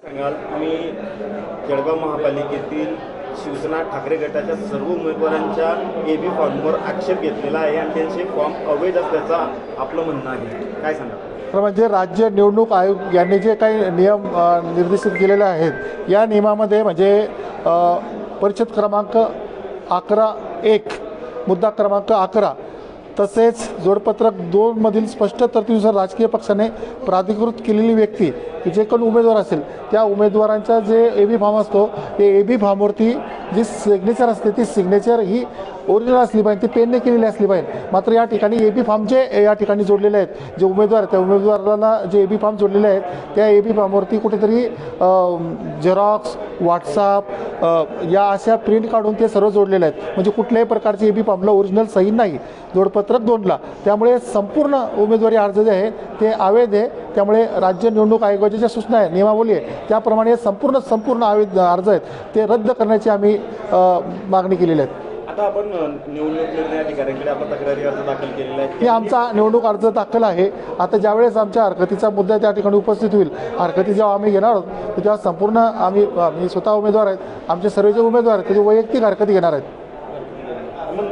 सांगाल तुम्ही जळगाव महापालिकेतील शिवसेना ठाकरे गटाच्या सर्व उमेदवारांच्या एबी फॉर्मवर आक्षेप घेतलेला आहे आणि त्यांचे फॉर्म अवैध असल्याचं आपलं म्हणणं आहे, काय सांगा? तर म्हणजे राज्य निवडणूक आयोग यांनी जे काही नियम निर्देशित केलेले आहेत या नियमामध्ये म्हणजे परिच्छेद क्रमांक 11(1) मुद्दा क्रमांक 11 तसेच जोडपत्रक 2 मधील स्पष्ट तरतुदीनुसार राजकीय पक्षाने प्राधिकृत केलेली व्यक्ती जे कोण उमेदवार असेल त्या उमेदवारांचा जे एबी फॉर्म असतो ते एबी फॉर्मवरती जी सिग्नेचर असते ती सिग्नेचर ही ओरिजिनल असली पाहिजे, ती पेनने केलेली असली पाहिजे. मात्र या ठिकाणी एबी फॉर्म जे या ठिकाणी जोडलेले आहेत जे उमेदवार त्या उमेदवाराला जे एबी फॉर्म जोडलेले आहेत त्या एबी फॉर्मवरती कुठेतरी झेरॉक्स व्हॉट्सअप या अशा प्रिंट काढून ते सर्व जोडलेले आहेत. म्हणजे कुठल्याही प्रकारची एबी फॉर्मला ओरिजिनल सही नाही जोडपत्रक 2ला. त्यामुळे संपूर्ण उमेदवारी अर्ज जे आहे ते अवैध आहे. त्यामुळे राज्य निवडणूक आयोगाच्या ज्या सूचना आहे नियमावली आहे त्याप्रमाणे संपूर्ण अवैध अर्ज आहेत ते रद्द करण्याची आम्ही मागणी केलेली आहे. आता आपण निवडणूक निर्णय अधिकाऱ्यांकडे आपण तक्रारी अर्ज दाखल केलेला आहे. हे आमचा निवडणूक अर्ज दाखल आहे. आता ज्यावेळेस आमच्या हरकतीचा मुद्दा त्या ठिकाणी उपस्थित होईल, हरकती जेव्हा आम्ही घेणार आहोत तेव्हा संपूर्ण आम्ही स्वतः उमेदवार आहेत, आमचे सर्व जे उमेदवार आहेत ते वैयक्तिक हरकती घेणार आहेत. मग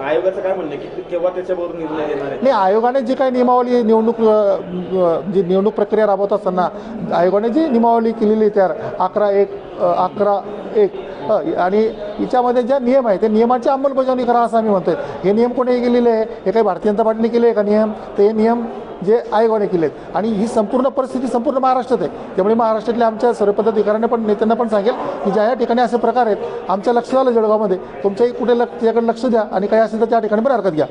आयोगाचं काय म्हणणं की केव्हा त्याच्यावर निर्णय देणार आहे? नाही, आयोगाने जी काही नियमावली निवडणूक प्रक्रिया राबवत असताना आयोगाने जी नियमावली केलेली त्या 11(1) आणि याच्यामध्ये ज्या नियम आहे त्या नियमाची अंमलबजावणी करा असं आम्ही म्हणतोय. हे नियम कोणी केलेले आहे? हे काही भारतीय जनता पार्टीने केले आहे का नियम? तर हे नियम जे आयोगाने केले आहेत आणि ही संपूर्ण परिस्थिती संपूर्ण महाराष्ट्रात आहे. त्यामुळे महाराष्ट्रातल्या आमच्या सर्व पदाधिकाऱ्यांना पण नेत्यांना पण सांगेल की ज्या या ठिकाणी असे प्रकार आहेत आमच्या लक्ष झालं जळगावमध्ये, तुमच्याही कुठे त्याकडे लक्ष द्या आणि काही असेल तर त्या ठिकाणी पण हरकत घ्या.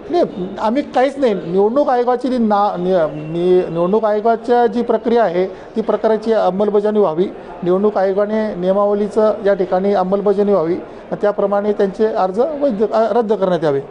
नाही, आम्ही काहीच नाही. निवडणूक आयोगाची निवडणूक आयोगाच्या जी प्रक्रिया आहे ती प्रकाराची अंमलबजावणी व्हावी. निवडणूक आयोगाने नियमावलीचं या ठिकाणी अंमलबजावणी व्हावी, त्याप्रमाणे त्यांचे अर्ज रद्द करण्यात यावे.